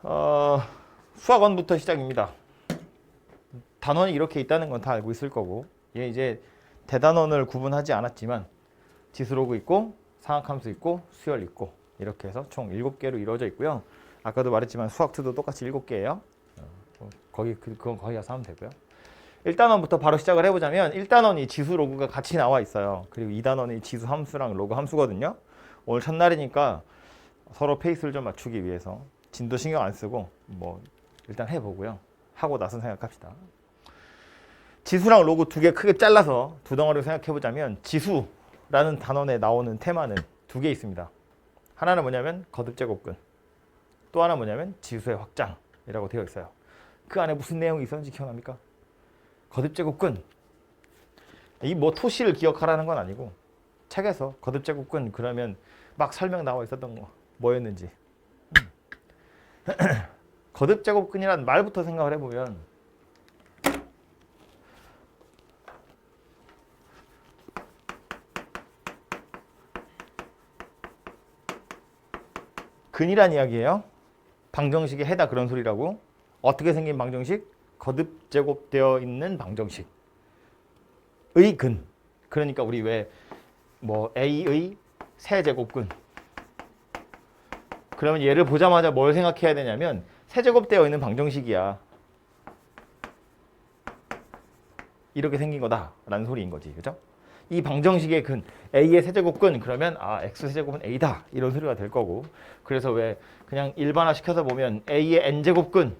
수학 1부터 시작입니다. 단원이 이렇게 있다는 건 다 알고 있을 거고, 얘 이제 대단원을 구분하지 않았지만 지수로그 있고 상학함수 있고 수열 있고 이렇게 해서 총 7개로 이루어져 있고요. 아까도 말했지만 수학2도 똑같이 7개예요. 그건 거기 가서 하면 되고요. 1단원부터 바로 시작을 해보자면 1단원이 지수 로그가 같이 나와 있어요. 그리고 2단원이 지수 함수랑 로그 함수거든요. 오늘 첫날이니까 서로 페이스를 좀 맞추기 위해서 진도 신경 안 쓰고 뭐 일단 해보고요. 하고 나서 생각합시다. 지수랑 로그 두 개 크게 잘라서 두 덩어리로 생각해보자면 지수라는 단원에 나오는 테마는 두 개 있습니다. 하나는 뭐냐면 거듭제곱근, 또 하나 뭐냐면 지수의 확장이라고 되어 있어요. 그 안에 무슨 내용이 있었는지 기억납니까? 거듭제곱근, 이 뭐 토시를 기억하라는 건 아니고 책에서 거듭제곱근 그러면 막 설명 나와 있었던 거 뭐였는지. 거듭제곱근이라는 말부터 생각을 해보면 근이란 이야기예요. 방정식의 해다 그런 소리라고. 어떻게 생긴 방정식? 거듭제곱되어 있는 방정식의 근. 그러니까 우리 왜 뭐 a의 세제곱근. 그러면 얘를 보자마자 뭘 생각해야 되냐면 세제곱되어 있는 방정식이야. 이렇게 생긴 거다라는 소리인 거지. 그죠? 이 방정식의 근, a의 세제곱근 그러면 x세제곱은 a다 이런 소리가 될 거고. 그래서 왜 그냥 일반화 시켜서 보면 a의 n제곱근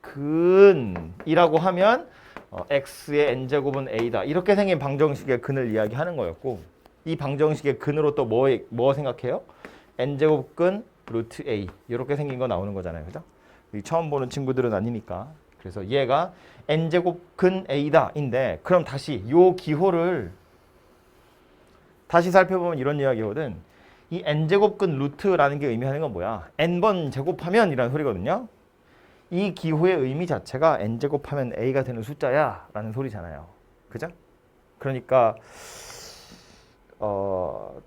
근이라고 하면 x의 n제곱은 a다 이렇게 생긴 방정식의 근을 이야기하는 거였고, 이 방정식의 근으로 또 뭐 생각해요? n제곱근 루트 a 이렇게 생긴 거 나오는 거잖아요. 그죠? 처음 보는 친구들은 아니니까. 그래서 얘가 n제곱 근 a다 인데, 그럼 다시 요 기호를 다시 살펴보면 이런 이야기거든. 이 n제곱 근 루트라는 게 의미하는 건 뭐야? n번 제곱하면 이라는 소리거든요. 이 기호의 의미 자체가 n제곱하면 a가 되는 숫자야 라는 소리잖아요. 그죠? 그러니까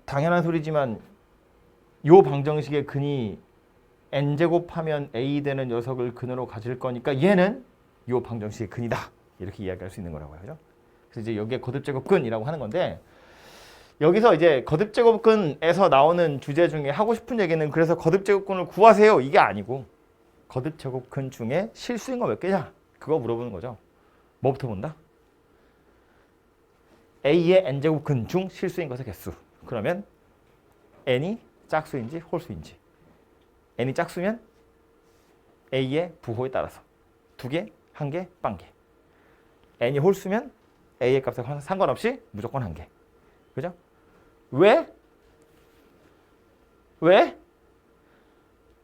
당연한 소리지만 요 방정식의 근이 n제곱하면 a 되는 녀석을 근으로 가질 거니까 얘는 요 방정식의 근이다 이렇게 이야기할 수 있는 거라고요. 그죠? 그래서 이제 여기에 거듭제곱근이라고 하는 건데, 여기서 이제 거듭제곱근에서 나오는 주제 중에 하고 싶은 얘기는 그래서 거듭제곱근을 구하세요 이게 아니고, 거듭제곱근 중에 실수인 거 몇 개냐 그거 물어보는 거죠. 뭐부터 본다? a의 n제곱근 중 실수인 것의 개수. 그러면 n이 짝수인지 홀수인지. n이 짝수면 a의 부호에 따라서 2개, 1개, 빵개. n이 홀수면 a의 값에 상관없이 무조건 1개. 그죠? 왜? 왜?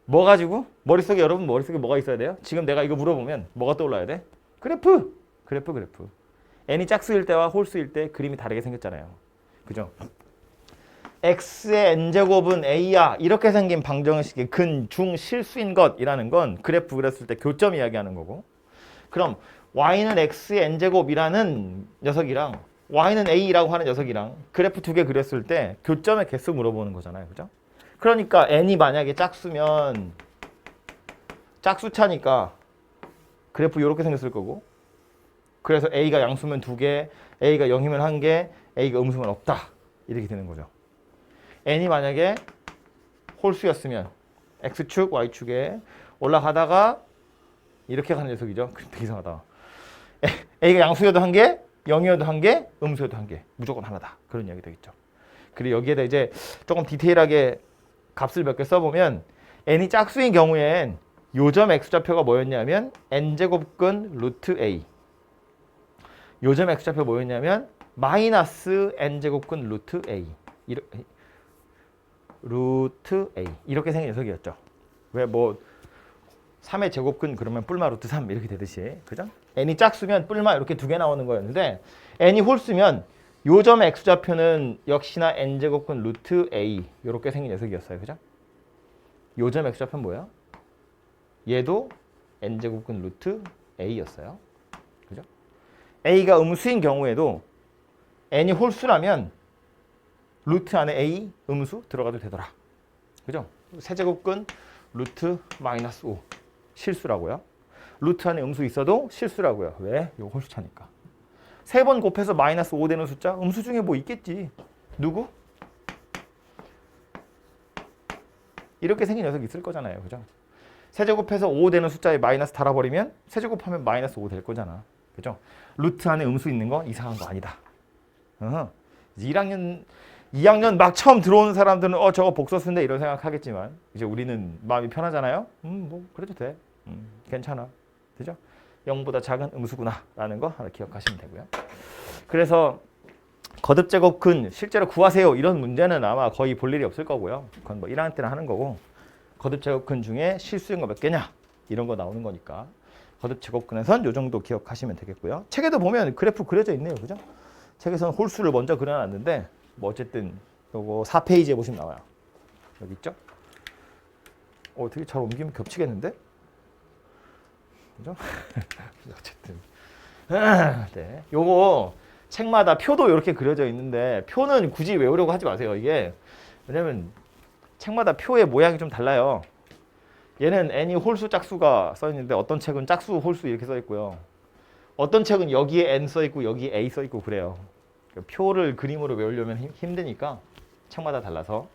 뭐 가지고? 머릿속에, 여러분 머릿속에 뭐가 있어야 돼요? 지금 내가 이거 물어보면 뭐가 떠올라야 돼? 그래프! 그래프. n이 짝수일 때와 홀수일 때 그림이 다르게 생겼잖아요. 그죠? x의 n제곱은 a야 이렇게 생긴 방정식의 근, 중, 실수인 것이라는 건 그래프 그렸을 때 교점 이야기하는 거고, 그럼 y는 x의 n제곱이라는 녀석이랑 y는 a라고 하는 녀석이랑 그래프 2개 그렸을 때 교점의 개수 물어보는 거잖아요. 그죠? 그러니까 n이 만약에 짝수면 짝수차니까 그래프 이렇게 생겼을 거고, 그래서 a가 양수면 2개, a가 0이면 1개, a가 음수면 없다 이렇게 되는 거죠. n이 만약에 홀수였으면 x축, y축에 올라가다가 이렇게 가는 녀석이죠. 되게 이상하다. a가 양수여도 1개, 0이어도 1개, 음수여도 1개, 무조건 하나다. 그런 이야기 되겠죠. 그리고 여기에다 이제 조금 디테일하게 값을 몇 개 써보면 n이 짝수인 경우엔 요점 x좌표가 뭐였냐면 n제곱근 루트 a. 요점 x좌표 뭐였냐면 마이너스 n제곱근 루트 a. 루트 a 이렇게 생긴 녀석이었죠. 왜 뭐 3의 제곱근 그러면 뿔마 루트 3 이렇게 되듯이. 그죠? n이 짝수면 뿔마 이렇게 2개 나오는 거였는데, n이 홀수면 요점 x좌표는 역시나 n제곱근 루트 a 이렇게 생긴 녀석이었어요. 그죠? 요점 x좌표는 뭐야? 얘도 n제곱근 루트 a였어요. 그죠? a가 음수인 경우에도 n이 홀수라면 루트 안에 a 음수 들어가도 되더라. 그죠? 세제곱근 루트 마이너스 5 실수라고요. 루트 안에 음수 있어도 실수라고요. 왜? 이거 홀수 차니까. 3번 곱해서 마이너스 5 되는 숫자? 음수 중에 뭐 있겠지. 누구? 이렇게 생긴 녀석이 있을 거잖아요. 그죠? 세제곱해서 5 되는 숫자에 마이너스 달아버리면 세제곱하면 마이너스 5 될 거잖아. 그죠? 루트 안에 음수 있는 거 이상한 거 아니다. 2학년 막 처음 들어오는 사람들은 저거 복소수인데 이런 생각하겠지만 이제 우리는 마음이 편하잖아요. 뭐 그래도 돼. 괜찮아. 그죠? 0보다 작은 음수구나 라는 거 하나 기억하시면 되고요. 그래서 거듭제곱근 실제로 구하세요 이런 문제는 아마 거의 볼 일이 없을 거고요. 그건 뭐 1학년 때는 하는 거고 거듭제곱근 중에 실수인 거 몇 개냐 이런 거 나오는 거니까 거듭제곱근에선 요 정도 기억하시면 되겠고요. 책에도 보면 그래프 그려져 있네요. 그죠? 책에서는 홀수를 먼저 그려놨는데 뭐 어쨌든 요거 4페이지에 보시면 나와요. 여기 있죠? 되게 잘 옮기면 겹치겠는데? 그죠? 어쨌든 네, 요거 책마다 표도 이렇게 그려져 있는데 표는 굳이 외우려고 하지 마세요. 이게 왜냐면 책마다 표의 모양이 좀 달라요. 얘는 n이 홀수 짝수가 써 있는데 어떤 책은 짝수 홀수 이렇게 써 있고요. 어떤 책은 여기에 n 써 있고 여기에 a 써 있고 그래요. 표를 그림으로 외우려면 힘드니까 책마다 달라서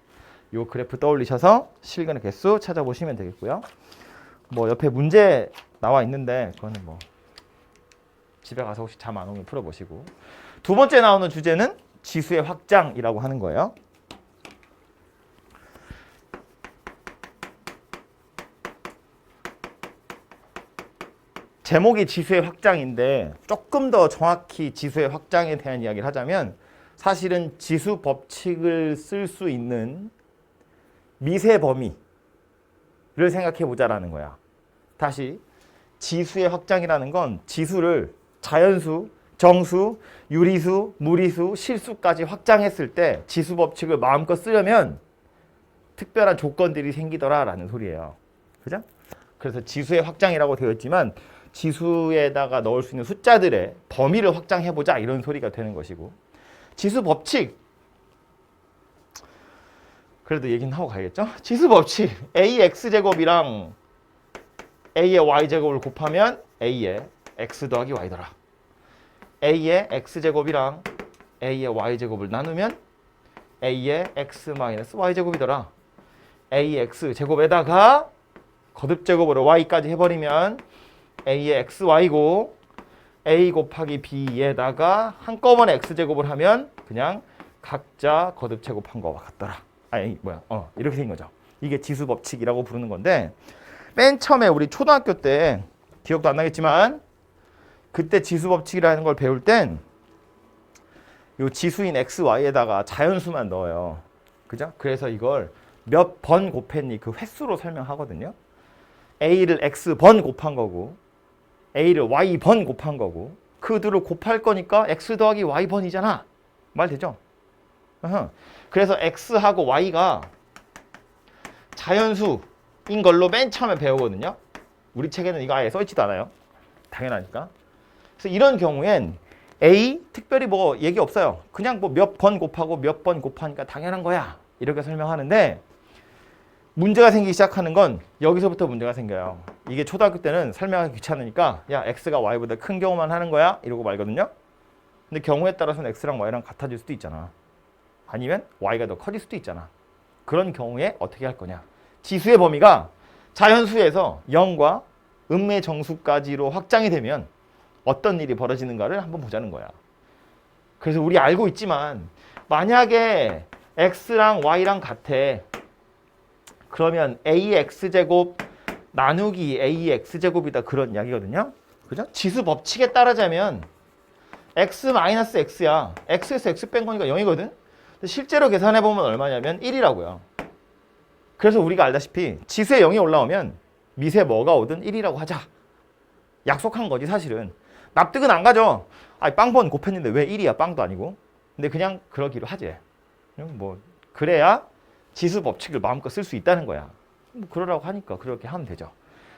요 그래프 떠올리셔서 실근의 개수 찾아보시면 되겠고요. 뭐 옆에 문제 나와 있는데 그거는 뭐 집에 가서 혹시 잠 안 오면 풀어보시고. 두 번째 나오는 주제는 지수의 확장이라고 하는 거예요. 제목이 지수의 확장인데 조금 더 정확히 지수의 확장에 대한 이야기를 하자면 사실은 지수 법칙을 쓸 수 있는 미세 범위를 생각해 보자라는 거야. 다시 지수의 확장이라는 건 지수를 자연수, 정수, 유리수, 무리수, 실수까지 확장했을 때 지수 법칙을 마음껏 쓰려면 특별한 조건들이 생기더라라는 소리예요. 그죠? 그래서 지수의 확장이라고 되어 있지만 지수에다가 넣을 수 있는 숫자들의 범위를 확장해보자 이런 소리가 되는 것이고 지수 법칙 그래도 얘기는 하고 가야겠죠? 지수 법칙 a의 x제곱이랑 a의 y제곱을 곱하면 a의 x 더하기 y더라. a의 x제곱이랑 a의 y제곱을 나누면 a의 x 마이너스 y제곱이더라. a의 x제곱에다가 거듭제곱으로 y까지 해버리면 a의 xy고 a 곱하기 b에다가 한꺼번에 x제곱을 하면 그냥 각자 거듭제곱한 거와 같더라. 이렇게 생긴 거죠. 이게 지수 법칙이라고 부르는 건데 맨 처음에 우리 초등학교 때 기억도 안 나겠지만 그때 지수 법칙이라는 걸 배울 땐 요 지수인 x, y에다가 자연수만 넣어요. 그죠? 그래서 이걸 몇 번 곱했니 그 횟수로 설명하거든요. a를 x번 곱한 거고 a를 y번 곱한 거고 그 둘을 곱할 거니까 x 더하기 y번이잖아. 말 되죠? 그래서 x하고 y가 자연수인 걸로 맨 처음에 배우거든요. 우리 책에는 이거 아예 써있지도 않아요. 당연하니까. 그래서 이런 경우엔 a 특별히 뭐 얘기 없어요. 그냥 뭐 몇 번 곱하고 몇 번 곱하니까 당연한 거야. 이렇게 설명하는데 문제가 생기기 시작하는 건 여기서부터 문제가 생겨요. 이게 초등학교 때는 설명하기 귀찮으니까 야 x가 y보다 큰 경우만 하는 거야 이러고 말거든요. 근데 경우에 따라서는 x랑 y랑 같아질 수도 있잖아. 아니면 y가 더 커질 수도 있잖아. 그런 경우에 어떻게 할 거냐. 지수의 범위가 자연수에서 0과 음의 정수까지로 확장이 되면 어떤 일이 벌어지는가를 한번 보자는 거야. 그래서 우리 알고 있지만 만약에 x랑 y랑 같아. 그러면 ax제곱 나누기 ax제곱이다 그런 이야기거든요. 그죠? 지수 법칙에 따르자면 x-x야. x에서 x 뺀 거니까 0이거든. 실제로 계산해보면 얼마냐면 1이라고요. 그래서 우리가 알다시피 지수에 0이 올라오면 밑에 뭐가 오든 1이라고 하자. 약속한 거지 사실은. 납득은 안 가죠. 빵번 곱했는데 왜 1이야? 빵도 아니고. 근데 그냥 그러기로 하지. 뭐 그래야 지수 법칙을 마음껏 쓸 수 있다는 거야. 뭐 그러라고 하니까 그렇게 하면 되죠.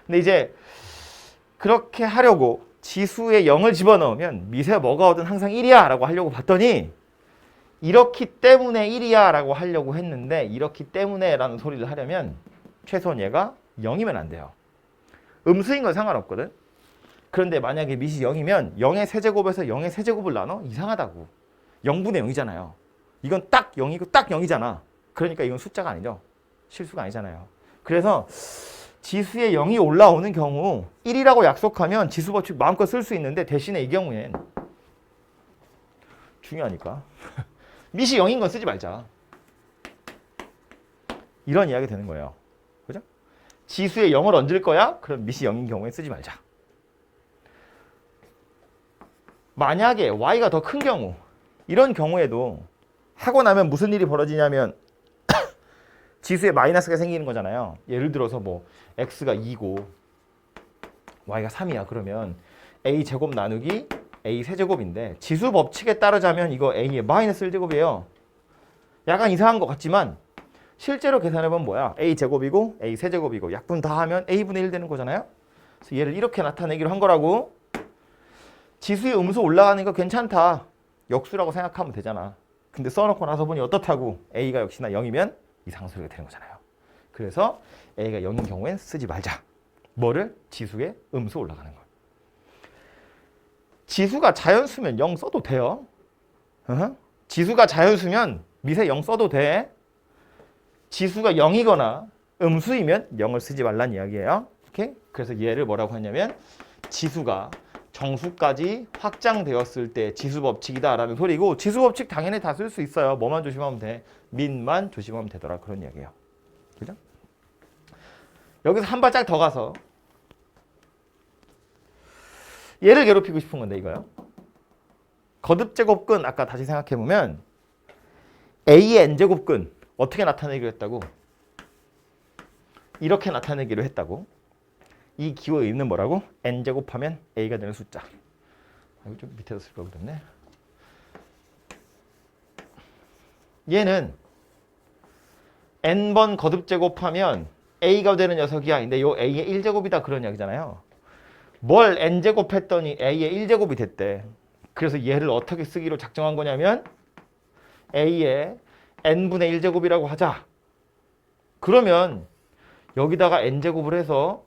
근데 이제 그렇게 하려고 지수에 0을 집어넣으면 밑에 뭐가 오든 항상 1이야 라고 하려고 봤더니 이렇기 때문에 1이야 라고 하려고 했는데 이렇기 때문에 라는 소리를 하려면 최소한 얘가 0이면 안 돼요. 음수인 건 상관없거든. 그런데 만약에 밑이 0이면 0의 세제곱에서 0의 세제곱을 나눠? 이상하다고. 0분의 0이잖아요. 이건 딱 0이고 딱 0이잖아. 그러니까 이건 숫자가 아니죠. 실수가 아니잖아요. 그래서 지수에 0이 올라오는 경우 1이라고 약속하면 지수 법칙 마음껏 쓸 수 있는데 대신에 이 경우엔 중요하니까 밑이 0인 건 쓰지 말자. 이런 이야기 되는 거예요. 그죠? 지수에 0을 얹을 거야? 그럼 밑이 0인 경우에 쓰지 말자. 만약에 y가 더 큰 경우, 이런 경우에도 하고 나면 무슨 일이 벌어지냐면 지수에 마이너스가 생기는 거잖아요. 예를 들어서 뭐 x가 2고 y가 3이야. 그러면 a 제곱 나누기 a 세제곱인데 지수 법칙에 따르자면 이거 a의 마이너스 1제곱이에요. 약간 이상한 것 같지만 실제로 계산해보면 뭐야? a 제곱이고 a 세제곱이고 약분 다 하면 a분의 1 되는 거잖아요. 그래서 얘를 이렇게 나타내기로 한 거라고. 지수의 음수 올라가는 거 괜찮다. 역수라고 생각하면 되잖아. 근데 써놓고 나서 보니 어떻다고? a가 역시나 0이면 이상소리가 되는 거잖아요. 그래서 a가 0인 경우엔 쓰지 말자. 뭐를? 지수의 음수 올라가는 거. 지수가 자연수면 0 써도 돼요. 지수가 자연수면 밑에 0 써도 돼. 지수가 0이거나 음수이면 0을 쓰지 말란 이야기예요. 오케이? 그래서 얘를 뭐라고 하냐면 지수가 정수까지 확장되었을 때 지수 법칙이다라는 소리고, 지수 법칙 당연히 다 쓸 수 있어요. 뭐만 조심하면 돼? 민만 조심하면 되더라. 그런 이야기예요. 그죠? 여기서 한 발짝 더 가서 얘를 괴롭히고 싶은 건데 이거요. 거듭제곱근 아까 다시 생각해보면 a의 n제곱근 어떻게 나타내기로 했다고? 이렇게 나타내기로 했다고. 이 기호의 의미는 뭐라고? n제곱하면 a가 되는 숫자. 이거 좀 밑에서 쓸 걸 그랬네. 얘는 n번 거듭제곱하면 a가 되는 녀석이야. 근데 요 a의 1제곱이다 그런 이야기잖아요. 뭘 n제곱했더니 a의 1제곱이 됐대. 그래서 얘를 어떻게 쓰기로 작정한 거냐면 a의 n분의 1제곱이라고 하자. 그러면 여기다가 n제곱을 해서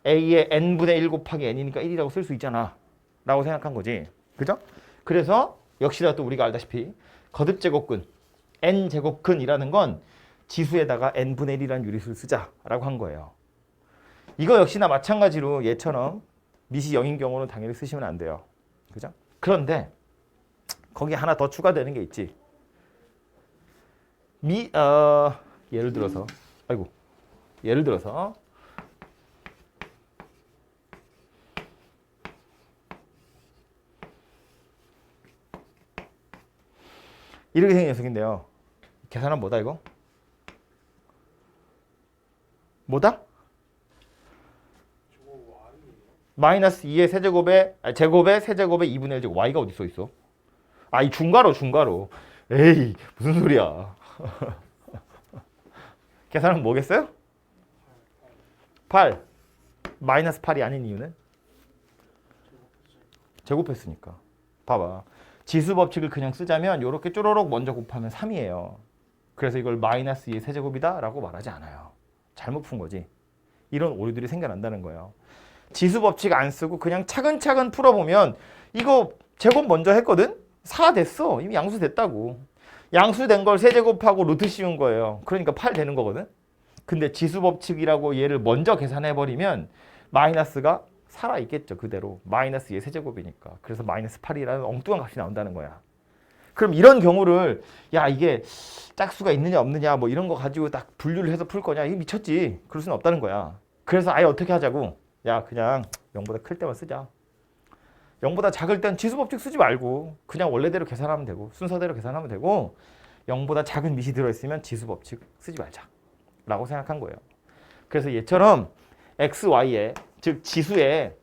a의 n분의 1 곱하기 n이니까 1이라고 쓸 수 있잖아 라고 생각한 거지. 그죠? 그래서 역시나 또 우리가 알다시피 거듭제곱근 n제곱근이라는 건 지수에다가 n분의 1이라는 유리수를 쓰자라고 한 거예요. 이거 역시나 마찬가지로 얘처럼 밑이 0인 경우는 당연히 쓰시면 안 돼요. 그죠? 그런데 거기에 하나 더 추가되는 게 있지. 예를 들어서 이렇게 생긴 녀석인데요. 계산하면 뭐다 이거? 뭐다? 마이너스 2의 세제곱에 제곱에 세제곱에 2분의 1 제곱. y가 어디 써 있어? 아, 이 중괄호. 에이, 무슨 소리야. 계산하면 뭐겠어요? 8. 마이너스 8이 아닌 이유는? 제곱했으니까. 봐봐. 지수 법칙을 그냥 쓰자면 이렇게 쪼로록 먼저 곱하면 3이에요. 그래서 이걸 마이너스 2의 세제곱이다 라고 말하지 않아요. 잘못 푼 거지. 이런 오류들이 생겨난다는 거예요. 지수 법칙 안 쓰고 그냥 차근차근 풀어보면 이거 제곱 먼저 했거든? 4 됐어. 이미 양수됐다고. 양수된 걸 세제곱하고 루트 씌운 거예요. 그러니까 8 되는 거거든? 근데 지수 법칙이라고 얘를 먼저 계산해버리면 마이너스가 살아있겠죠. 그대로. 마이너스 2의 세제곱이니까. 그래서 마이너스 8이라는 엉뚱한 값이 나온다는 거야. 그럼 이런 경우를 야 이게 짝수가 있느냐 없느냐 뭐 이런 거 가지고 딱 분류를 해서 풀 거냐? 이게 미쳤지. 그럴 수는 없다는 거야. 그래서 아예 어떻게 하자고? 야 그냥 0보다 클 때만 쓰자. 0보다 작을 땐 지수 법칙 쓰지 말고 그냥 원래대로 계산하면 되고 순서대로 계산하면 되고 0보다 작은 밑이 들어있으면 지수 법칙 쓰지 말자 라고 생각한 거예요. 그래서 얘처럼 x, y에 즉 지수에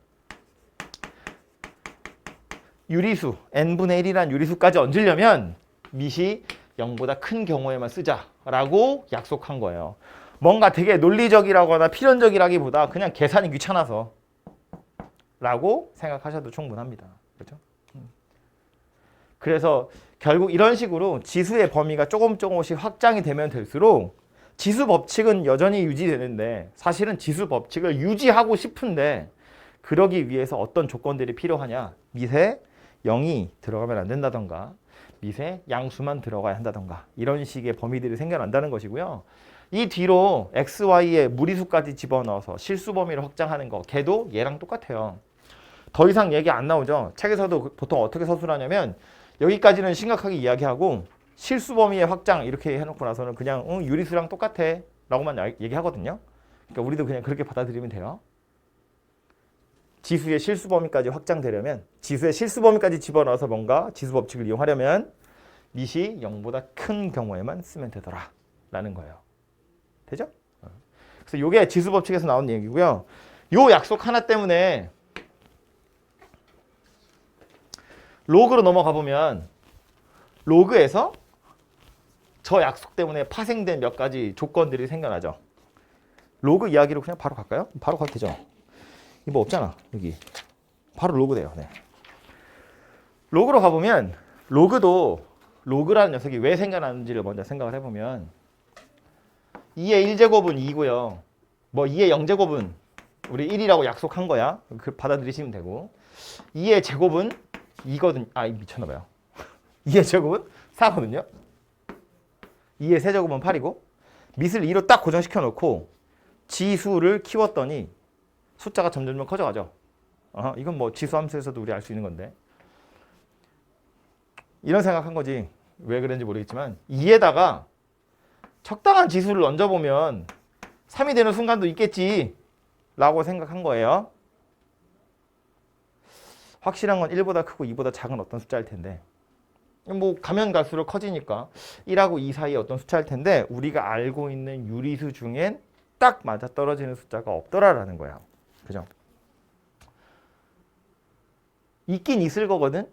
유리수 n분의 1이란 유리수까지 얹으려면 밑이 0보다 큰 경우에만 쓰자라고 약속한 거예요. 뭔가 되게 논리적이라거나 필연적이라기보다 그냥 계산이 귀찮아서 라고 생각하셔도 충분합니다. 그렇죠? 그래서 결국 이런 식으로 지수의 범위가 조금씩 확장이 되면 될수록 지수 법칙은 여전히 유지되는데 사실은 지수 법칙을 유지하고 싶은데 그러기 위해서 어떤 조건들이 필요하냐. 밑에 0이 들어가면 안 된다던가 밑에 양수만 들어가야 한다던가 이런 식의 범위들이 생겨난다는 것이고요. 이 뒤로 x, y의 무리수까지 집어넣어서 실수 범위를 확장하는 거 걔도 얘랑 똑같아요. 더 이상 얘기 안 나오죠. 책에서도 보통 어떻게 서술하냐면 여기까지는 심각하게 이야기하고 실수 범위의 확장 이렇게 해놓고 나서는 그냥 유리수랑 똑같아 라고만 얘기하거든요. 그러니까 우리도 그냥 그렇게 받아들이면 돼요. 지수의 실수 범위까지 확장되려면 지수의 실수 범위까지 집어넣어서 뭔가 지수 법칙을 이용하려면 밑이 0보다 큰 경우에만 쓰면 되더라 라는 거예요. 되죠? 그래서 이게 지수 법칙에서 나온 얘기고요. 요 약속 하나 때문에 로그로 넘어가 보면 로그에서 저 약속 때문에 파생된 몇 가지 조건들이 생겨나죠. 로그 이야기로 그냥 바로 갈까요? 바로 가도 되죠. 이거 뭐 없잖아. 여기 바로 로그 돼요. 네. 로그로 가보면 로그도 로그라는 녀석이 왜 생겨나는지를 먼저 생각을 해보면 2의 1제곱은 2고요. 뭐 2의 0제곱은 우리 1이라고 약속한 거야. 그 받아들이시면 되고 2의 제곱은 2거든. 아 미쳤나봐요. 2의 제곱은 4거든요. 2의 세제곱은 8이고 밑을 2로 딱 고정시켜 놓고 지수를 키웠더니 숫자가 점점 커져가죠. 이건 뭐 지수 함수에서도 우리 알 수 있는 건데 이런 생각한 거지. 왜 그런지 모르겠지만 2에다가 적당한 지수를 얹어보면 3이 되는 순간도 있겠지 라고 생각한 거예요. 확실한 건 1보다 크고 2보다 작은 어떤 숫자일 텐데 뭐 가면 갈수록 커지니까 1하고 2 사이의 어떤 숫자일 텐데 우리가 알고 있는 유리수 중엔 딱 맞아떨어지는 숫자가 없더라라는 거야. 그죠? 있긴 있을 거거든.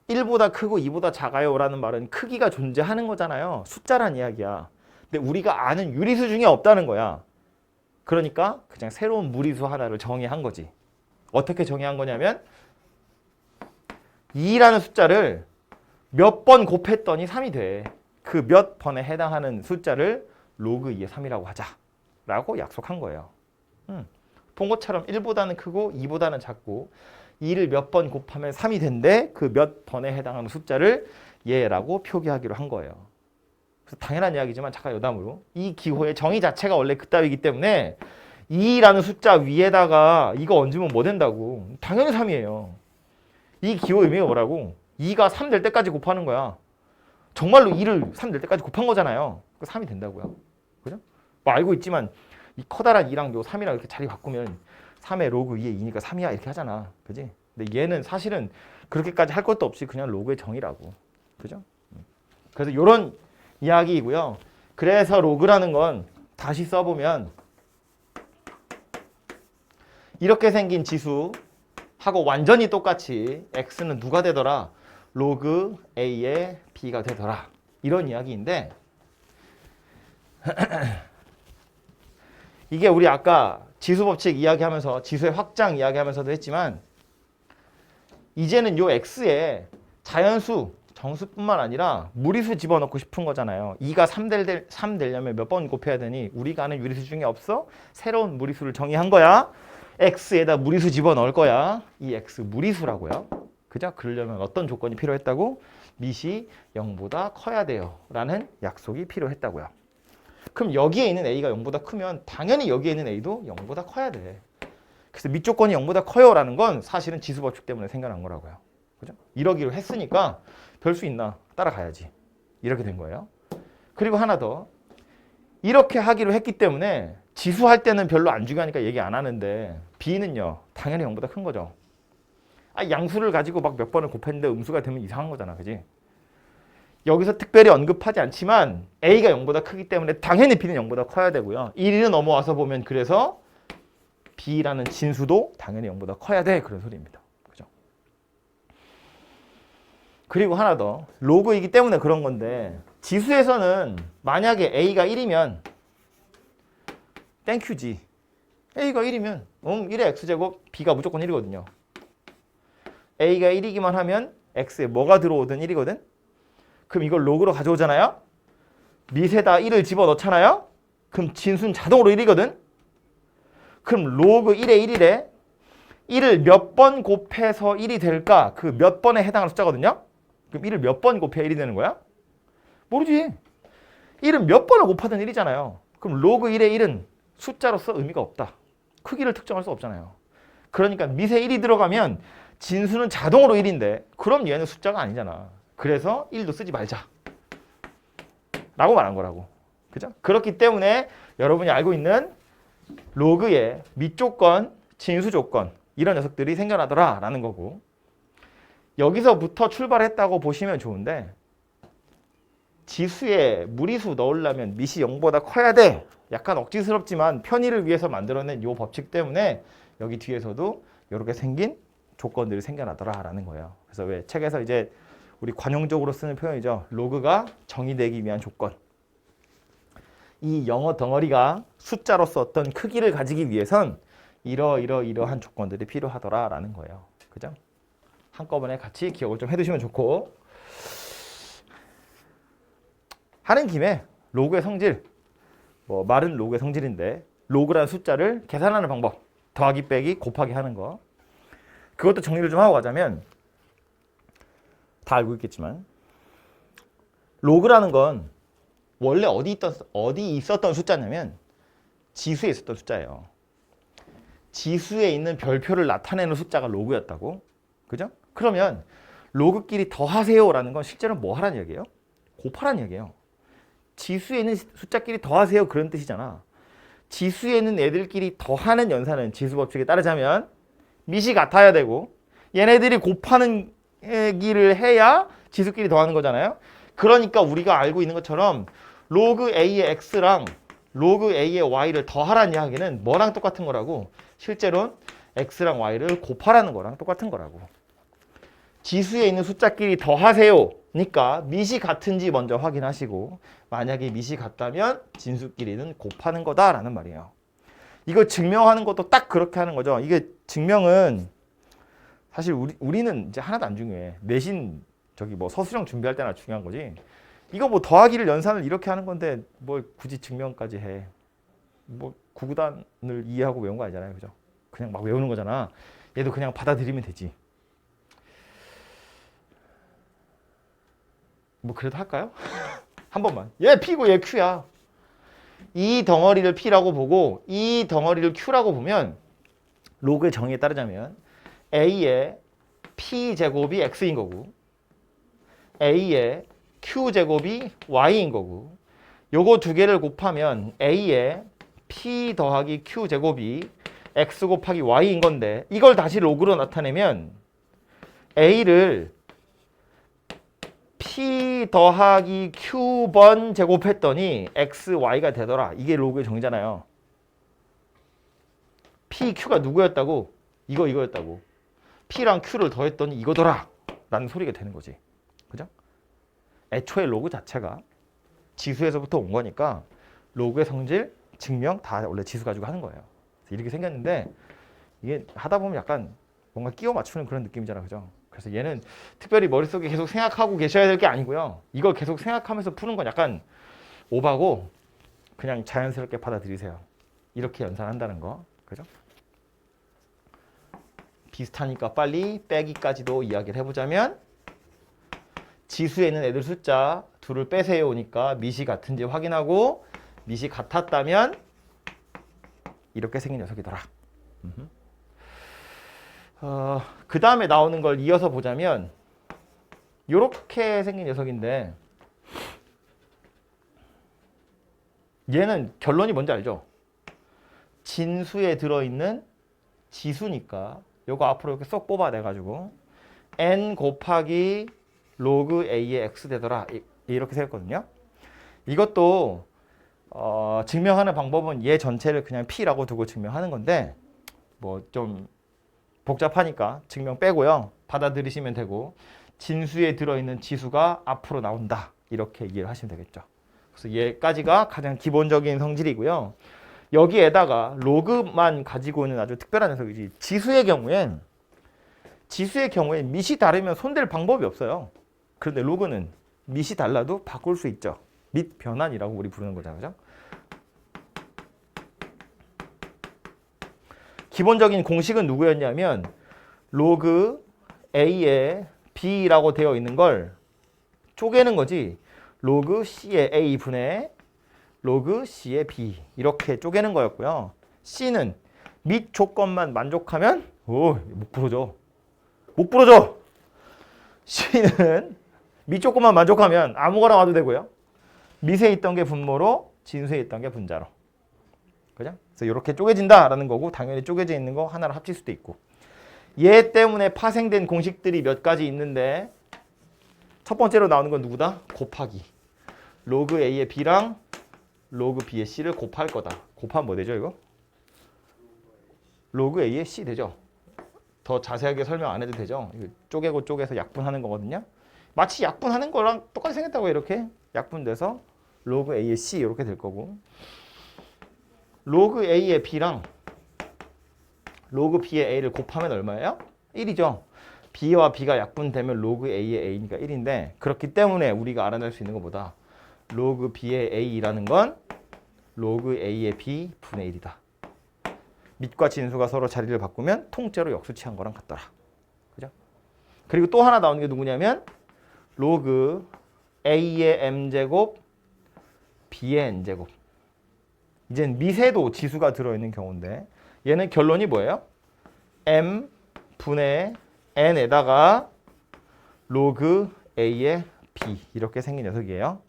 1보다 크고 2보다 작아요 라는 말은 크기가 존재하는 거잖아요. 숫자란 이야기야. 근데 우리가 아는 유리수 중에 없다는 거야. 그러니까 그냥 새로운 무리수 하나를 정의한 거지. 어떻게 정의한 거냐면 2라는 숫자를 몇 번 곱했더니 3이 돼. 그 몇 번에 해당하는 숫자를 로그 2의 3이라고 하자 라고 약속한 거예요. 본 것처럼 1보다는 크고 2보다는 작고 2를 몇 번 곱하면 3이 된대. 그 몇 번에 해당하는 숫자를 얘라고 표기하기로 한 거예요. 그래서 당연한 이야기지만 잠깐 여담으로 이 기호의 정의 자체가 원래 그따위기 때문에 2라는 숫자 위에다가 이거 얹으면 뭐 된다고. 당연히 3이에요. 이 기호 의미가 뭐라고? 2가 3 될 때까지 곱하는 거야. 정말로 2를 3 될 때까지 곱한 거잖아요. 그 3이 된다고요. 그죠? 뭐 알고 있지만 이 커다란 2랑 요 3이랑 이렇게 자리 바꾸면 3의 로그 2의 2니까 3이야 이렇게 하잖아. 그지? 근데 얘는 사실은 그렇게까지 할 것도 없이 그냥 로그의 정의라고. 그죠? 그래서 이런 이야기이고요. 그래서 로그라는 건 다시 써보면 이렇게 생긴 지수하고 완전히 똑같이 x는 누가 되더라? 로그 a의 b가 되더라. 이런 이야기인데 이게 우리 아까 지수 법칙 이야기하면서 지수의 확장 이야기하면서도 했지만 이제는 요 x에 자연수, 정수뿐만 아니라 무리수 집어넣고 싶은 거잖아요. 2가 3 되려면 몇 번 곱해야 되니 우리가 아는 유리수 중에 없어? 새로운 무리수를 정의한 거야. x에다 무리수 집어넣을 거야. 이 x 무리수라고요. 그죠? 그러려면 어떤 조건이 필요했다고? 밑이 0보다 커야 돼요 라는 약속이 필요했다고요. 그럼 여기에 있는 a가 0보다 크면 당연히 여기에 있는 a도 0보다 커야 돼. 그래서 밑 조건이 0보다 커요 라는 건 사실은 지수 법칙 때문에 생겨난 거라고요. 그죠? 이러기로 했으니까 별 수 있나? 따라가야지. 이렇게 된 거예요. 그리고 하나 더. 이렇게 하기로 했기 때문에 지수할 때는 별로 안 중요하니까 얘기 안 하는데 b는요. 당연히 0보다 큰 거죠. 양수를 가지고 막 몇 번을 곱했는데 음수가 되면 이상한 거잖아. 그지? 여기서 특별히 언급하지 않지만 a가 0보다 크기 때문에 당연히 b는 0보다 커야 되고요. 1을 넘어와서 보면 그래서 b라는 진수도 당연히 0보다 커야 돼. 그런 소리입니다. 그죠? 그리고 하나 더. 로그이기 때문에 그런 건데 지수에서는 만약에 a가 1이면 땡큐지. a가 1이면 1의 x제곱 b가 무조건 1이거든요. a가 1이기만 하면 x에 뭐가 들어오든 1이거든. 그럼 이걸 로그로 가져오잖아요. 밑에다 1을 집어넣잖아요. 그럼 진수는 자동으로 1이거든. 그럼 로그 1에 1이래. 1을 몇 번 곱해서 1이 될까? 그 몇 번에 해당하는 숫자거든요. 그럼 1을 몇 번 곱해야 1이 되는 거야? 모르지. 1은 몇 번을 곱하든 1이잖아요. 그럼 로그 1의 1은 숫자로서 의미가 없다. 크기를 특정할 수 없잖아요. 그러니까 밑에 1이 들어가면 진수는 자동으로 1인데 그럼 얘는 숫자가 아니잖아. 그래서 1도 쓰지 말자. 라고 말한 거라고. 그죠? 그렇기 때문에 여러분이 알고 있는 로그의 밑조건, 진수조건 이런 녀석들이 생겨나더라 라는 거고, 여기서부터 출발했다고 보시면 좋은데, 지수에 무리수 넣으려면 밑이 0보다 커야 돼. 약간 억지스럽지만 편의를 위해서 만들어낸 이 법칙 때문에 여기 뒤에서도 이렇게 생긴 조건들이 생겨나더라 라는 거예요. 그래서 왜 책에서 이제 우리 관용적으로 쓰는 표현이죠. 로그가 정의되기 위한 조건. 이 영어 덩어리가 숫자로서 어떤 크기를 가지기 위해선 이러한 조건들이 필요하더라 라는 거예요. 그죠? 한꺼번에 같이 기억을 좀 해두시면 좋고, 하는 김에 로그의 성질, 뭐 말은 로그의 성질인데 로그라는 숫자를 계산하는 방법, 더하기 빼기 곱하기 하는 거, 그것도 정리를 좀 하고 가자면, 다 알고 있겠지만 로그라는 건 원래 어디 있었던 숫자냐면 지수에 있었던 숫자예요. 지수에 있는 별표를 나타내는 숫자가 로그였다고. 그죠? 그러면 로그끼리 더하세요라는 건 실제로 뭐 하라는 얘기예요? 곱하라는 얘기예요. 지수에 있는 숫자끼리 더하세요 그런 뜻이잖아. 지수에 있는 애들끼리 더하는 연산은 지수 법칙에 따르자면 밑이 같아야 되고 얘네들이 곱하는 얘기를 해야 지수끼리 더하는 거잖아요. 그러니까 우리가 알고 있는 것처럼 로그 A의 X랑 로그 A의 Y를 더하라는 이야기는 뭐랑 똑같은 거라고? 실제로는 X랑 Y를 곱하라는 거랑 똑같은 거라고. 지수에 있는 숫자끼리 더하세요 니까 밑이 같은지 먼저 확인하시고, 만약에 밑이 같다면 진수끼리는 곱하는 거다라는 말이에요. 이거 증명하는 것도 딱 그렇게 하는 거죠. 이게 증명은 사실 우리는 이제 하나도 안 중요해. 내신 저기 뭐 서술형 준비할 때나 중요한 거지. 이거 뭐 더하기를 연산을 이렇게 하는 건데 뭘 굳이 증명까지 해. 뭐 구구단을 이해하고 외운 거 아니잖아요. 그죠? 그냥 막 외우는 거잖아. 얘도 그냥 받아들이면 되지. 뭐 그래도 할까요? 한 번만. 얘 P고 얘 Q야. 이 덩어리를 P라고 보고 이 덩어리를 Q라고 보면 로그의 정의에 따르자면 A의 P제곱이 X인 거고 A의 Q제곱이 Y인 거고, 요거 두 개를 곱하면 A의 P 더하기 Q제곱이 X 곱하기 Y인 건데, 이걸 다시 로그로 나타내면 A를 P 더하기 Q번 제곱했더니 X, Y가 되더라. 이게 로그의 정의잖아요. P, Q가 누구였다고? 이거였다고. P랑 Q를 더했더니 이거더라 라는 소리가 되는 거지. 그죠? 애초에 로그 자체가 지수에서부터 온 거니까 로그의 성질, 증명 다 원래 지수 가지고 하는 거예요. 이렇게 생겼는데 이게 하다 보면 약간 뭔가 끼워 맞추는 그런 느낌이잖아. 그죠? 그래서 얘는 특별히 머릿속에 계속 생각하고 계셔야 될 게 아니고요. 이걸 계속 생각하면서 푸는 건 약간 오바고 그냥 자연스럽게 받아들이세요. 이렇게 연산한다는 거. 그죠? 비슷하니까 빨리 빼기까지도 이야기를 해보자면, 지수에 있는 애들 숫자 둘을 빼세요니까 밑이 같은지 확인하고 밑이 같았다면 이렇게 생긴 녀석이더라. 그 다음에 나오는 걸 이어서 보자면 이렇게 생긴 녀석인데, 얘는 결론이 뭔지 알죠? 진수에 들어있는 지수니까 요거 앞으로 이렇게 쏙 뽑아내가지고 n 곱하기 로그 a의 x 되더라 이렇게 생겼거든요. 이것도 증명하는 방법은 얘 전체를 그냥 p라고 두고 증명하는 건데 뭐 좀 복잡하니까 증명 빼고요. 받아들이시면 되고, 진수에 들어있는 지수가 앞으로 나온다 이렇게 이해를 하시면 되겠죠. 그래서 얘까지가 가장 기본적인 성질이고요. 여기에다가 로그만 가지고 있는 아주 특별한 녀석이지. 지수의 경우엔 밑이 다르면 손댈 방법이 없어요. 그런데 로그는 밑이 달라도 바꿀 수 있죠. 밑 변환이라고 우리 부르는 거잖아요. 그죠? 기본적인 공식은 누구였냐면 로그 A에 B라고 되어 있는 걸 쪼개는 거지. 로그 C에 A 분의 로그 C에 B 이렇게 쪼개는 거였고요. C는 밑 조건만 만족하면 목 부러져. 목 부러져. C는 밑 조건만 만족하면 아무거나 와도 되고요. 밑에 있던 게 분모로 진수에 있던 게 분자로. 그죠? 그래서 이렇게 쪼개진다라는 거고 당연히 쪼개져 있는 거 하나로 합칠 수도 있고. 얘 때문에 파생된 공식들이 몇 가지 있는데 첫 번째로 나오는 건 누구다? 곱하기. 로그 A의 B랑 로그 B의 C를 곱할 거다. 곱하면 뭐 되죠 이거? 로그 A의 C 되죠. 더 자세하게 설명 안 해도 되죠. 이거 쪼개고 쪼개서 약분하는 거거든요. 마치 약분하는 거랑 똑같이 생겼다고 이렇게 약분돼서 로그 A의 C 이렇게 될 거고 로그 A의 B랑 로그 B의 A를 곱하면 얼마예요? 1이죠. B와 B가 약분되면 로그 A의 A니까 1인데 그렇기 때문에 우리가 알아낼 수 있는 것보다 로그 B의 A라는 건 로그 A의 B 분의 1이다. 밑과 진수가 서로 자리를 바꾸면 통째로 역수치한 거랑 같더라. 그죠? 그리고 또 하나 나오는 게 누구냐면 로그 A의 M제곱 B의 N제곱. 이젠 미세도 지수가 들어있는 경우인데 얘는 결론이 뭐예요? M 분의 N에다가 로그 A의 B 이렇게 생긴 녀석이에요.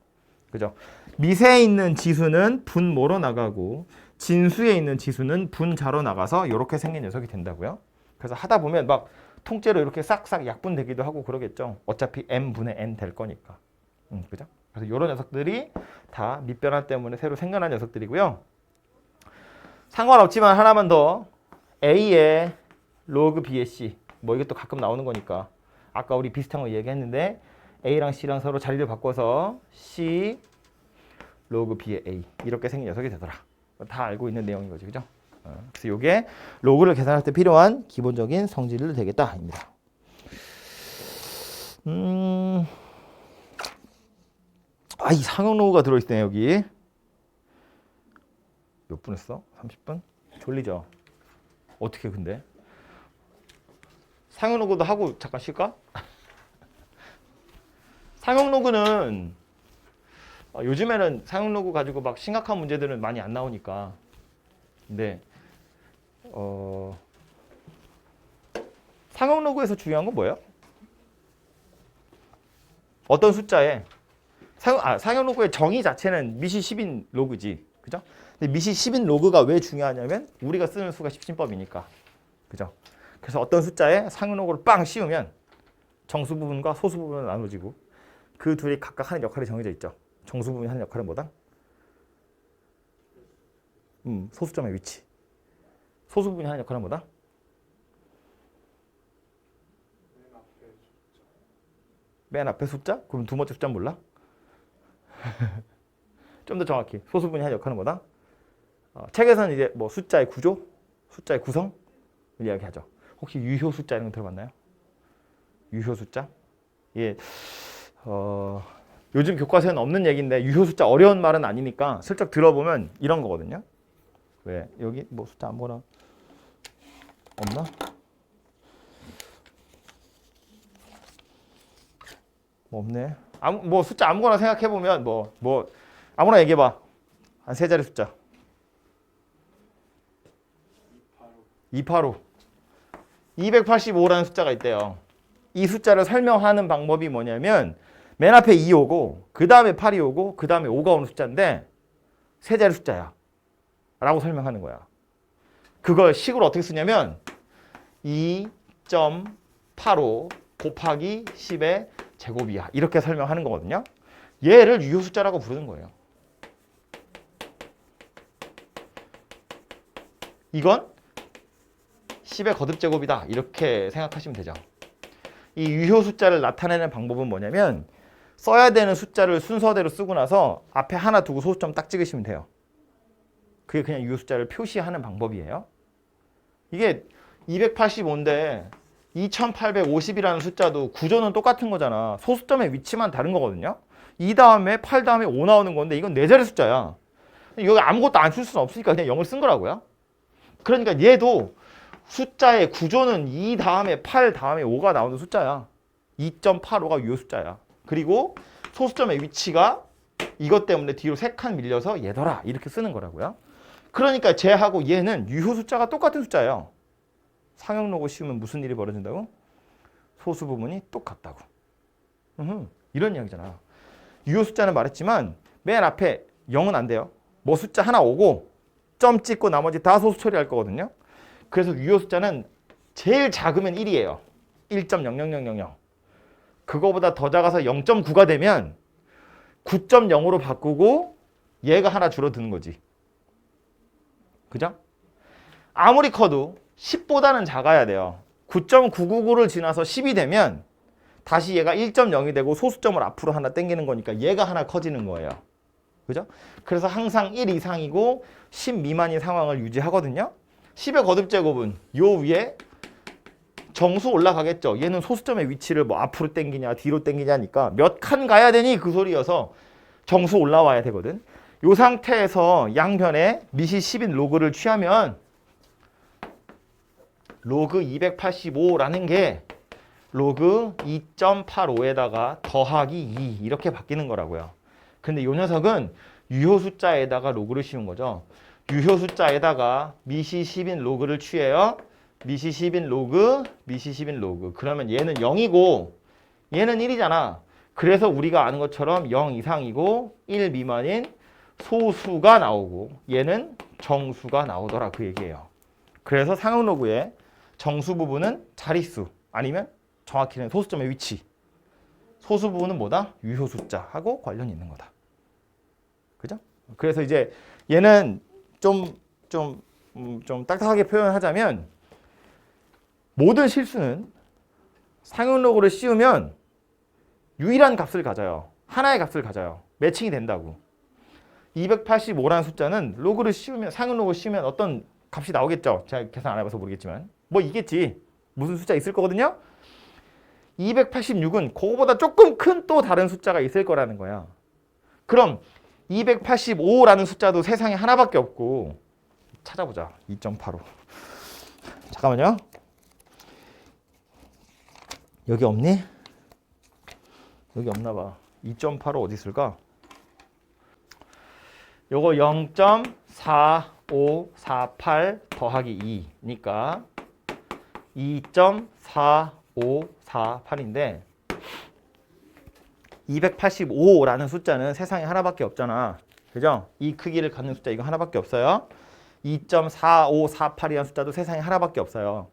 그죠? 미세에 있는 지수는 분모로 나가고 진수에 있는 지수는 분자로 나가서 이렇게 생긴 녀석이 된다고요. 그래서 하다 보면 막 통째로 이렇게 싹싹 약분되기도 하고 그러겠죠. 어차피 M분의 N 될 거니까. 그죠? 그래서 이런 녀석들이 다 밑변화 때문에 새로 생겨난 녀석들이고요. 상관없지만 하나만 더 A의 로그 B의 C 뭐 이것도 가끔 나오는 거니까 아까 우리 비슷한 거 얘기했는데 A랑 C랑 서로 자리를 바꿔서 C 로그 B의 A 이렇게 생긴 녀석이 되더라. 다 알고 있는 내용인 거지, 그죠? 그래서 이게 로그를 계산할 때 필요한 기본적인 성질을 되겠다입니다. 이 상용 로그가 들어있네 여기. 몇 분 했어? 30분? 졸리죠? 어떻게 근데? 상용 로그도 하고 잠깐 쉴까? 상용 로그는 요즘에는 상용 로그 가지고 막 심각한 문제들은 많이 안 나오니까. 근데 상용 로그에서 중요한 건 뭐예요? 어떤 숫자에 상용 로그의 정의 자체는 미시 10인 로그지, 그죠? 근데 미시 10인 로그가 왜 중요하냐면 우리가 쓰는 수가 십신법이니까, 그죠? 그래서 어떤 숫자에 상용 로그를 빵 씌우면 정수 부분과 소수 부분은 나눠지고 그 둘이 각각 하는 역할이 정해져 있죠. 정수 부분이 하는 역할은 뭐다? 소수점의 위치. 소수 부분이 하는 역할은 뭐다? 맨 앞에 숫자? 그럼 두 번째 숫자는 몰라? 좀 더 정확히 소수 부분이 하는 역할은 뭐다? 책에서는 이제 뭐 숫자의 구조, 숫자의 구성을 이야기하죠. 혹시 유효 숫자 이런 거 들어봤나요? 유효 숫자? 예, 요즘 교과서에는 없는 얘기인데 유효 숫자 어려운 말은 아니니까 슬쩍 들어보면 이런 거거든요. 왜 여기 뭐 숫자 아무거나 없나? 뭐 없네. 뭐 숫자 아무거나 생각해 보면 뭐 아무나 얘기해 봐. 한 세 자리 숫자. 285. 285라는 숫자가 있대요. 이 숫자를 설명하는 방법이 뭐냐면 맨 앞에 2 오고 그 다음에 8이 오고 그 다음에 5가 오는 숫자인데 세 자리 숫자야 라고 설명하는 거야. 그걸 식으로 어떻게 쓰냐면 2.85 곱하기 10의 제곱이야 이렇게 설명하는 거거든요. 얘를 유효 숫자라고 부르는 거예요. 이건 10의 거듭제곱이다 이렇게 생각하시면 되죠. 이 유효 숫자를 나타내는 방법은 뭐냐면 써야 되는 숫자를 순서대로 쓰고 나서 앞에 하나 두고 소수점 딱 찍으시면 돼요. 그게 그냥 유효 숫자를 표시하는 방법이에요. 이게 285인데 2850이라는 숫자도 구조는 똑같은 거잖아. 소수점의 위치만 다른 거거든요. 2 다음에 8 다음에 5 나오는 건데 이건 네 자리 숫자야. 여기 아무것도 안 쓸 수는 없으니까 그냥 0을 쓴 거라고요. 그러니까 얘도 숫자의 구조는 2 다음에 8 다음에 5가 나오는 숫자야. 2.85가 유효 숫자야. 그리고 소수점의 위치가 이것 때문에 뒤로 3칸 밀려서 얘더라 이렇게 쓰는 거라고요. 그러니까 쟤하고 얘는 유효 숫자가 똑같은 숫자예요. 상형 로그 씌우면 무슨 일이 벌어진다고? 소수 부분이 똑같다고. 이런 이야기잖아. 유효 숫자는 말했지만 맨 앞에 0은 안 돼요. 뭐 숫자 하나 오고 점 찍고 나머지 다 소수 처리할 거거든요. 그래서 유효 숫자는 제일 작으면 1이에요. 1.00000. 그거보다 더 작아서 0.9가 되면 9.0으로 바꾸고 얘가 하나 줄어드는 거지. 그죠? 아무리 커도 10보다는 작아야 돼요. 9.999를 지나서 10이 되면 다시 얘가 1.0이 되고 소수점을 앞으로 하나 당기는 거니까 얘가 하나 커지는 거예요. 그죠? 그래서 항상 1 이상이고 10 미만인 상황을 유지하거든요. 10의 거듭제곱은 요 위에 정수 올라가겠죠. 얘는 소수점의 위치를 뭐 앞으로 당기냐 뒤로 당기냐니까 몇 칸 가야 되니 그 소리여서 정수 올라와야 되거든. 요 상태에서 양변에 미시 10인 로그를 취하면 로그 285라는 게 로그 2.85에다가 더하기 2 이렇게 바뀌는 거라고요. 근데 이 녀석은 유효 숫자에다가 로그를 씌운 거죠. 유효 숫자에다가 미시 10인 로그를 취해요. 미시 10인 로그, 미시 10인 로그. 그러면 얘는 0이고 얘는 1이잖아. 그래서 우리가 아는 것처럼 0 이상이고 1 미만인 소수가 나오고 얘는 정수가 나오더라 그 얘기예요. 그래서 상형 로그의 정수 부분은 자릿수 아니면 정확히는 소수점의 위치. 소수 부분은 뭐다? 유효 숫자하고 관련이 있는 거다. 그죠? 그래서 이제 얘는 좀 딱딱하게 표현하자면 모든 실수는 상형 로그를 씌우면 유일한 값을 가져요. 하나의 값을 가져요. 매칭이 된다고. 285라는 숫자는 로그를 씌우면 상형 로그를 씌우면 어떤 값이 나오겠죠. 제가 계산 안 해봐서 모르겠지만 뭐 이겠지. 무슨 숫자 있을 거거든요. 286은 그거보다 조금 큰 또 다른 숫자가 있을 거라는 거야. 그럼 285라는 숫자도 세상에 하나밖에 없고 찾아보자. 2.85 잠깐만요. 여기 없니? 여기 없나 봐. 2.85 어디 있을까? 요거 0.4548 더하기 2니까 2.4548인데 285라는 숫자는 세상에 하나밖에 없잖아. 그죠? 이 크기를 갖는 숫자 이거 하나밖에 없어요. 2.4548이라는 숫자도 세상에 하나밖에 없어요.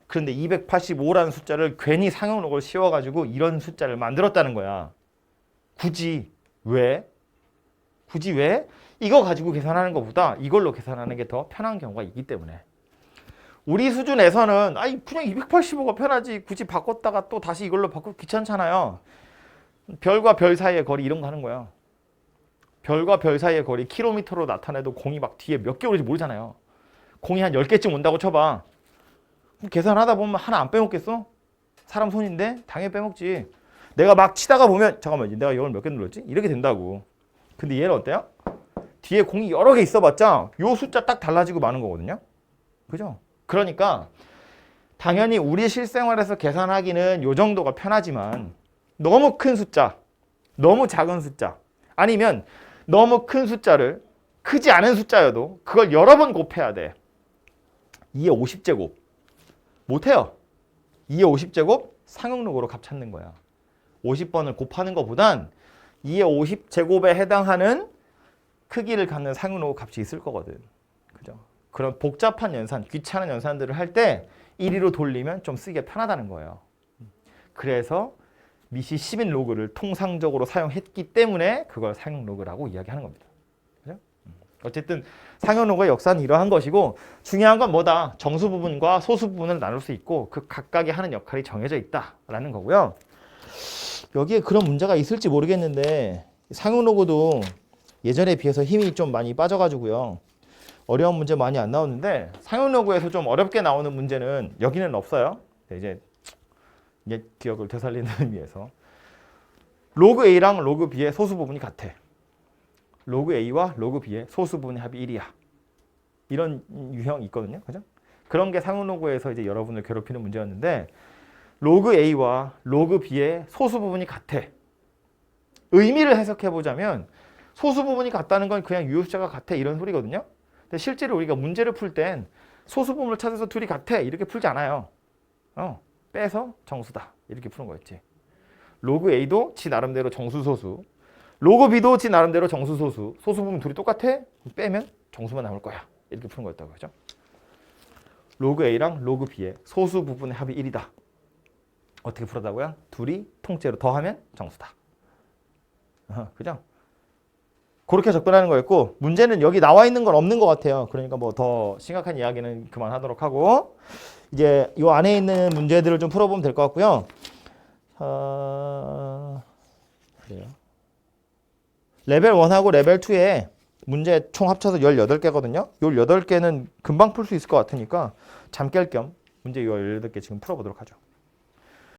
그런데 285라는 숫자를 괜히 상형 로그를 씌워가지고 이런 숫자를 만들었다는 거야. 굳이 왜? 굳이 왜? 이거 가지고 계산하는 것보다 이걸로 계산하는 게 더 편한 경우가 있기 때문에. 우리 수준에서는 아이 그냥 285가 편하지 굳이 바꿨다가 또 다시 이걸로 바꾸기 귀찮잖아요. 별과 별 사이의 거리 이런 거 하는 거야. 별과 별 사이의 거리 킬로미터로 나타내도 공이 막 뒤에 몇 개 오는지 모르잖아요. 공이 한 10개쯤 온다고 쳐봐. 계산하다 보면 하나 안 빼먹겠어? 사람 손인데 당연히 빼먹지. 내가 막 치다가 보면 잠깐만 내가 이걸 몇 개 눌렀지? 이렇게 된다고. 근데 얘는 어때요? 뒤에 공이 여러 개 있어봤자 요 숫자 딱 달라지고 마는 거거든요. 그죠? 그러니까 당연히 우리 실생활에서 계산하기는 요 정도가 편하지만 너무 큰 숫자, 너무 작은 숫자 아니면 너무 큰 숫자를 크지 않은 숫자여도 그걸 여러 번 곱해야 돼. 2의 50제곱 못해요. 2의 50제곱 상형 로그로 값 찾는 거야. 50번을 곱하는 것보단 2의 50제곱에 해당하는 크기를 갖는 상형 로그 값이 있을 거거든. 그죠? 그런 복잡한 연산, 귀찮은 연산들을 할 때 1위로 돌리면 좀 쓰기가 편하다는 거예요. 그래서 미시 10인 로그를 통상적으로 사용했기 때문에 그걸 상형 로그라고 이야기하는 겁니다. 그죠? 어쨌든 상형 로그의 역사는 이러한 것이고 중요한 건 뭐다? 정수 부분과 소수 부분을 나눌 수 있고 그 각각이 하는 역할이 정해져 있다라는 거고요. 여기에 그런 문제가 있을지 모르겠는데 상형 로그도 예전에 비해서 힘이 좀 많이 빠져가지고요. 어려운 문제 많이 안 나오는데 상형 로그에서 좀 어렵게 나오는 문제는 여기는 없어요. 이제 옛 기억을 되살리는 의미에서 로그 A랑 로그 B의 소수 부분이 같아. 로그 A와 로그 B의 소수 부분의 합이 1이야. 이런 유형이 있거든요. 그죠? 그런 게 상응로그에서 이제 여러분을 괴롭히는 문제였는데 로그 A와 로그 B의 소수 부분이 같아. 의미를 해석해 보자면 소수 부분이 같다는 건 그냥 유효숫자가 같아 이런 소리거든요. 근데 실제로 우리가 문제를 풀 땐 소수 부분을 찾아서 둘이 같아 이렇게 풀지 않아요. 빼서 정수다 이렇게 푸는 거였지. 로그 A도 지 나름대로 정수 소수, 로그 B도 지 나름대로 정수 소수, 소수 부분 둘이 똑같아? 빼면 정수만 남을 거야 이렇게 푸는 거였다고 그죠? 로그 A랑 로그 B의 소수 부분의 합이 1이다. 어떻게 풀었다고요? 둘이 통째로 더하면 정수다. 그죠? 그렇게 접근하는 거였고 문제는 여기 나와 있는 건 없는 것 같아요. 그러니까 뭐 더 심각한 이야기는 그만하도록 하고 이제 이 안에 있는 문제들을 좀 풀어보면 될 것 같고요. 그래요. 레벨 1하고 레벨 2에 문제 총 합쳐서 18개거든요. 18개는 금방 풀 수 있을 것 같으니까 잠 깰 겸 문제 18개 지금 풀어보도록 하죠.